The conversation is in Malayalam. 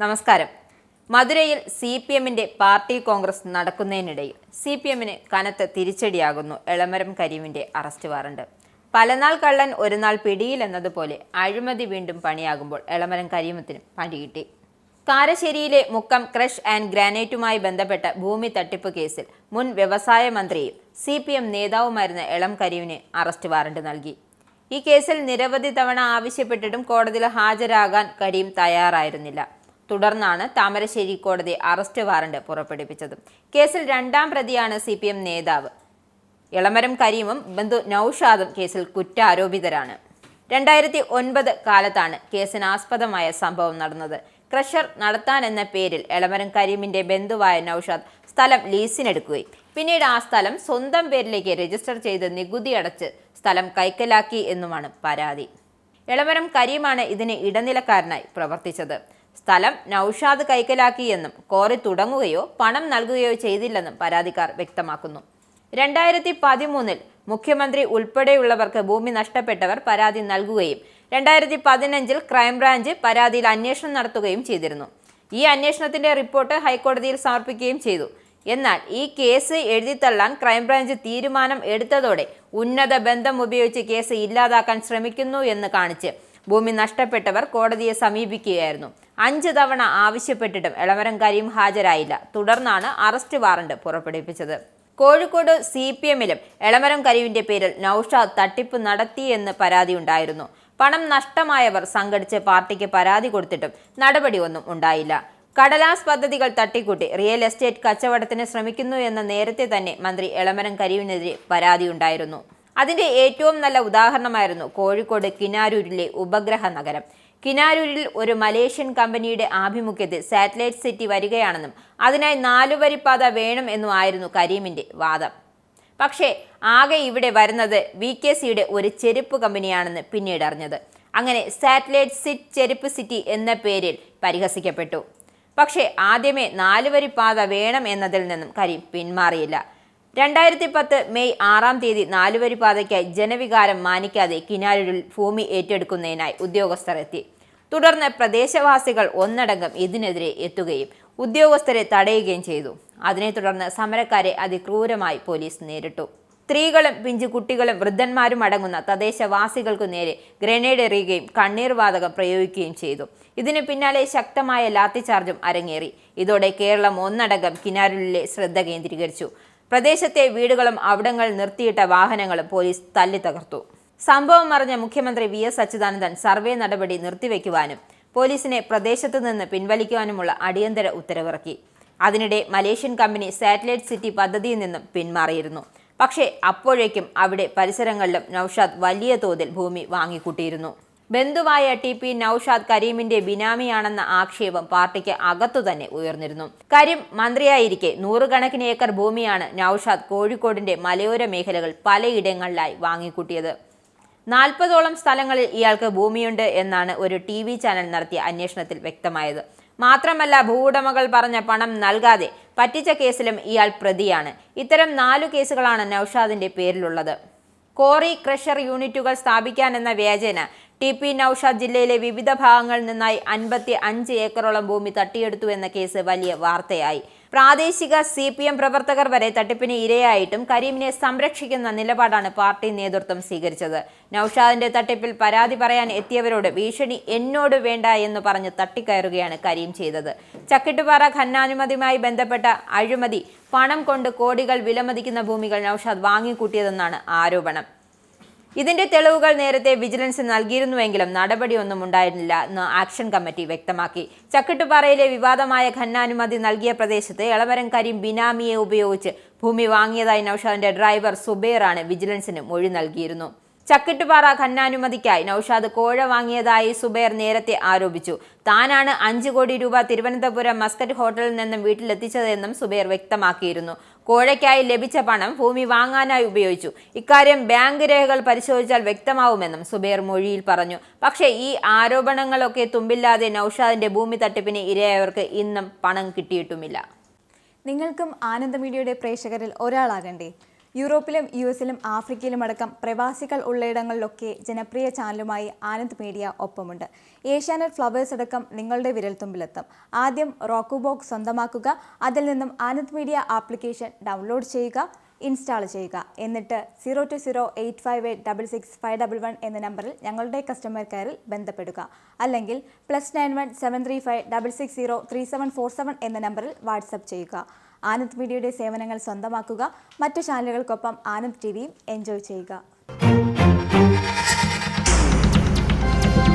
നമസ്കാരം. മധുരയിൽ CPMന്റെ പാർട്ടി കോൺഗ്രസ് നടക്കുന്നതിനിടയിൽ CPMന് കനത്ത തിരിച്ചടിയാകുന്നു എളമരം കരീമിന്റെ അറസ്റ്റ് വാറണ്ട്. പലനാൾ കള്ളൻ ഒരു നാൾ പിടിയിൽ എന്നതുപോലെ അഴിമതി വീണ്ടും പണിയാകുമ്പോൾ എളമരം കരീമത്തിന് പണികിട്ടി. കാരശ്ശേരിയിലെ മുക്കം ക്രഷ് ആൻഡ് ഗ്രാനൈറ്റുമായി ബന്ധപ്പെട്ട ഭൂമി തട്ടിപ്പ് കേസിൽ മുൻ വ്യവസായ മന്ത്രിയും CPM നേതാവുമായിരുന്ന എളം കരീമിന് അറസ്റ്റ് വാറണ്ട് നൽകി. ഈ കേസിൽ നിരവധി തവണ ആവശ്യപ്പെട്ടിട്ടും കോടതിയിൽ ഹാജരാകാൻ കരീം തയ്യാറായിരുന്നില്ല. തുടർന്നാണ് താമരശ്ശേരി കോടതി അറസ്റ്റ് വാറണ്ട് പുറപ്പെടുവിച്ചത്. കേസിൽ രണ്ടാം പ്രതിയാണ് CPM നേതാവ്. എളമരം കരീമും ബന്ധു നൌഷാദും കേസിൽ കുറ്റാരോപിതരാണ്. 2009 കാലത്താണ് കേസിനാസ്പദമായ സംഭവം നടന്നത്. ക്രഷർ നടത്താനെന്ന പേരിൽ എളമരം കരീമിന്റെ ബന്ധുവായ നൌഷാദ് സ്ഥലം ലീസിനെടുക്കുകയും പിന്നീട് ആ സ്ഥലം സ്വന്തം പേരിലേക്ക് രജിസ്റ്റർ ചെയ്ത് നികുതി അടച്ച് സ്ഥലം കൈക്കലാക്കി എന്നുമാണ് പരാതി. എളമരം കരീമാണ് ഇതിന് ഇടനിലക്കാരനായി പ്രവർത്തിച്ചത്. സ്ഥലം നൌഷാദ് കൈക്കലാക്കിയെന്നും കോറി തുടങ്ങുകയോ പണം നൽകുകയോ ചെയ്തില്ലെന്നും പരാതിക്കാർ വ്യക്തമാക്കുന്നു. 2013 മുഖ്യമന്ത്രി ഉൾപ്പെടെയുള്ളവർക്ക് ഭൂമി നഷ്ടപ്പെട്ടവർ പരാതി നൽകുകയും 2015 ക്രൈംബ്രാഞ്ച് പരാതിയിൽ അന്വേഷണം നടത്തുകയും ചെയ്തിരുന്നു. ഈ അന്വേഷണത്തിന്റെ റിപ്പോർട്ട് ഹൈക്കോടതിയിൽ സമർപ്പിക്കുകയും ചെയ്തു. എന്നാൽ ഈ കേസ് എഴുതിത്തള്ളാൻ ക്രൈംബ്രാഞ്ച് തീരുമാനം എടുത്തതോടെ ഉന്നത ബന്ധം ഉപയോഗിച്ച് കേസ് ഇല്ലാതാക്കാൻ ശ്രമിക്കുന്നു എന്ന് കാണിച്ച് ഭൂമി നഷ്ടപ്പെട്ടവർ കോടതിയെ സമീപിക്കുകയായിരുന്നു. 5 തവണ ആവശ്യപ്പെട്ടിട്ടും എളമരം കരീം ഹാജരായില്ല. തുടർന്നാണ് അറസ്റ്റ് വാറണ്ട് പുറപ്പെടുവിച്ചത്. കോഴിക്കോട് CPMലും എളമരം കരീമിന്റെ പേരിൽ നൌഷാദ് തട്ടിപ്പ് നടത്തിയെന്ന് പരാതിയുണ്ടായിരുന്നു. പണം നഷ്ടമായവർ സംഘടിച്ച് പാർട്ടിക്ക് പരാതി കൊടുത്തിട്ടും നടപടിയൊന്നും ഉണ്ടായില്ല. കടലാസ് പദ്ധതികൾ തട്ടിക്കൂട്ടി റിയൽ എസ്റ്റേറ്റ് കച്ചവടത്തിന് ശ്രമിക്കുന്നു എന്ന നേരത്തെ തന്നെ മന്ത്രി എളമരം കരീമിനെതിരെ പരാതിയുണ്ടായിരുന്നു. അതിന്റെ ഏറ്റവും നല്ല ഉദാഹരണമായിരുന്നു കോഴിക്കോട് കിനാരൂരിലെ ഉപഗ്രഹ നഗരം. കിനാരൂരിൽ ഒരു മലേഷ്യൻ കമ്പനിയുടെ ആഭിമുഖ്യത്തിൽ സാറ്റലൈറ്റ് സിറ്റി വരികയാണെന്നും അതിനായി 4 വരിപ്പാത വേണം എന്നുമായിരുന്നു കരീമിന്റെ വാദം. പക്ഷേ ആകെ ഇവിടെ വരുന്നത് VKCയുടെ ഒരു ചെരുപ്പ് കമ്പനിയാണെന്ന് പിന്നീട് അറിഞ്ഞത്. അങ്ങനെ സാറ്റലൈറ്റ് ചെരുപ്പ് സിറ്റി എന്ന പേരിൽ പരിഹസിക്കപ്പെട്ടു. പക്ഷേ ആദ്യമേ 4 വരിപ്പാത വേണം എന്നതിൽ നിന്നും കരീം പിന്മാറിയില്ല. 2010 മെയ് 6-ാം തീയതി 4 വരിപ്പാതയ്ക്കായി ജനവികാരം മാനിക്കാതെ കിനാരൂരിൽ ഭൂമി ഏറ്റെടുക്കുന്നതിനായി ഉദ്യോഗസ്ഥർ എത്തി. തുടർന്ന് പ്രദേശവാസികൾ ഒന്നടങ്കം ഇതിനെതിരെ എത്തുകയും ഉദ്യോഗസ്ഥരെ തടയുകയും ചെയ്തു. അതിനെ തുടർന്ന് സമരക്കാരെ അതിക്രൂരമായി പോലീസ് നേരിട്ടു. സ്ത്രീകളും പിഞ്ചു കുട്ടികളും വൃദ്ധന്മാരും അടങ്ങുന്ന തദ്ദേശവാസികൾക്കു നേരെ ഗ്രനേഡ് എറിയുകയും കണ്ണീർ വാതകം പ്രയോഗിക്കുകയും ചെയ്തു. ഇതിനു പിന്നാലെ ശക്തമായ ലാത്തിചാർജും അരങ്ങേറി. ഇതോടെ കേരളം ഒന്നടങ്കം കിനാരൂരിലെ ശ്രദ്ധ കേന്ദ്രീകരിച്ചു. പ്രദേശത്തെ വീടുകളും അവിടങ്ങൾ നിർത്തിയിട്ട വാഹനങ്ങളും പോലീസ് തല്ലി തകർത്തു. സംഭവം അറിഞ്ഞ മുഖ്യമന്ത്രി VS അച്യുതാനന്ദൻ സർവേ നടപടി നിർത്തിവെക്കുവാനും പോലീസിനെ പ്രദേശത്തു നിന്ന് പിൻവലിക്കുവാനുമുള്ള അടിയന്തര ഉത്തരവിറക്കി. അതിനിടെ മലേഷ്യൻ കമ്പനി സാറ്റലൈറ്റ് സിറ്റി പദ്ധതിയിൽ നിന്നും പിന്മാറിയിരുന്നു. പക്ഷേ അപ്പോഴേക്കും അവിടെ പരിസരങ്ങളിലും നൌഷാദ് വലിയ തോതിൽ ഭൂമി വാങ്ങിക്കൂട്ടിയിരുന്നു. ബന്ധുവായ TP നൌഷാദ് കരീമിന്റെ ബിനാമിയാണെന്ന ആക്ഷേപം പാർട്ടിക്ക് അകത്തുതന്നെ ഉയർന്നിരുന്നു. കരീം മന്ത്രിയായിരിക്കെ 100 കണക്കിന് ഏക്കർ ഭൂമിയാണ് നൌഷാദ് കോഴിക്കോടിന്റെ മലയോര മേഖലകൾ പലയിടങ്ങളിലായി വാങ്ങിക്കൂട്ടിയത്. 40ഓളം സ്ഥലങ്ങളിൽ ഇയാൾക്ക് ഭൂമിയുണ്ട് എന്നാണ് ഒരു TV ചാനൽ നടത്തിയ അന്വേഷണത്തിൽ വ്യക്തമായത്. മാത്രമല്ല ഭൂവുടമകൾ പറഞ്ഞ പണം നൽകാതെ പറ്റിച്ച കേസിലും ഇയാൾ പ്രതിയാണ്. ഇത്തരം 4 കേസുകളാണ് നൌഷാദിന്റെ പേരിലുള്ളത്. കോറി ക്രഷർ യൂണിറ്റുകൾ സ്ഥാപിക്കാനെന്ന വ്യാജേന TP നൌഷാദ് ജില്ലയിലെ വിവിധ ഭാഗങ്ങളിൽ നിന്നായി 55 ഏക്കറോളം ഭൂമി തട്ടിയെടുത്തു എന്ന കേസ് വലിയ വാർത്തയായി. പ്രാദേശിക CPM പ്രവർത്തകർ വരെ തട്ടിപ്പിന് ഇരയായിട്ടും കരീമിനെ സംരക്ഷിക്കുന്ന നിലപാടാണ് പാർട്ടി നേതൃത്വം സ്വീകരിച്ചത്. നൌഷാദിന്റെ തട്ടിപ്പിൽ പരാതി പറയാൻ എത്തിയവരോട് ഭീഷണി എന്നോട് വേണ്ട എന്ന് പറഞ്ഞ് തട്ടിക്കയറുകയാണ് കരീം ചെയ്തത്. ചക്കിട്ടുപാറ ഖനനാനുമതിയുമായി ബന്ധപ്പെട്ട അഴിമതി പണം കൊണ്ട് കോടികൾ വിലമതിക്കുന്ന ഭൂമികൾ നൌഷാദ് വാങ്ങിക്കൂട്ടിയതെന്നാണ് ആരോപണം. ഇതിന്റെ തെളിവുകൾ നേരത്തെ വിജിലൻസ് നൽകിയിരുന്നുവെങ്കിലും നടപടിയൊന്നും ഉണ്ടായിരുന്നില്ല എന്ന് ആക്ഷൻ കമ്മിറ്റി വ്യക്തമാക്കി. ചക്കിട്ടുപാറയിലെ വിവാദമായ ഖനനാനുമതി നൽകിയ പ്രദേശത്ത് എളമരം കരീം ബിനാമിയെ ഉപയോഗിച്ച് ഭൂമി വാങ്ങിയതായി നൌഷാദിന്റെ ഡ്രൈവർ സുബൈറാണ് വിജിലൻസിന് മൊഴി നൽകിയിരുന്നു. ചക്കിട്ടുപാറ ഖനനാനുമതിക്കായി നൌഷാദ് കോഴ വാങ്ങിയതായി സുബൈർ നേരത്തെ ആരോപിച്ചു. താനാണ് 5 കോടി രൂപ തിരുവനന്തപുരം മസ്കറ്റ് ഹോട്ടലിൽ നിന്നും വീട്ടിലെത്തിച്ചതെന്നും സുബൈർ വ്യക്തമാക്കിയിരുന്നു. കോഴയ്ക്കായി ലഭിച്ച പണം ഭൂമി വാങ്ങാനായി ഉപയോഗിച്ചു. ഇക്കാര്യം ബാങ്ക് രേഖകൾ പരിശോധിച്ചാൽ വ്യക്തമാവുമെന്നും സുബൈർ മൊഴിയിൽ പറഞ്ഞു. പക്ഷേ ഈ ആരോപണങ്ങളൊക്കെ തുമ്പില്ലാതെ നൌഷാദിന്റെ ഭൂമി തട്ടിപ്പിന് ഇരയായവർക്ക് ഇന്നും പണം കിട്ടിയിട്ടുമില്ല. നിങ്ങൾക്കും ആനന്ദ മീഡിയയുടെ പ്രേക്ഷകരിൽ ഒരാളാകണ്ടേ? യൂറോപ്പിലും US-ലും ആഫ്രിക്കയിലുമടക്കം പ്രവാസികൾ ഉള്ളയിടങ്ങളിലൊക്കെ ജനപ്രിയ ചാനലുമായി ആനന്ദ് മീഡിയ ഒപ്പമുണ്ട്. ഏഷ്യാനെറ്റ് ഫ്ലവേഴ്സ് അടക്കം നിങ്ങളുടെ വിരൽത്തുമ്പിലെത്തും. ആദ്യം റോക്കു ബോക്സ് സ്വന്തമാക്കുക. അതിൽ നിന്നും ആനന്ദ് മീഡിയ ആപ്ലിക്കേഷൻ ഡൗൺലോഡ് ചെയ്യുക, ഇൻസ്റ്റാൾ ചെയ്യുക. എന്നിട്ട് 02085866511 എന്ന നമ്പറിൽ ഞങ്ങളുടെ കസ്റ്റമർ കെയറിൽ ബന്ധപ്പെടുക. അല്ലെങ്കിൽ +91 735 660 3747 എന്ന നമ്പറിൽ വാട്സപ്പ് ചെയ്യുക. ആനന്ദ് മീഡിയയുടെ സേവനങ്ങൾ സ്വന്തമാക്കുക. മറ്റു ചാനലുകൾക്കൊപ്പം ആനന്ദ് TVയും എൻജോയ് ചെയ്യുക.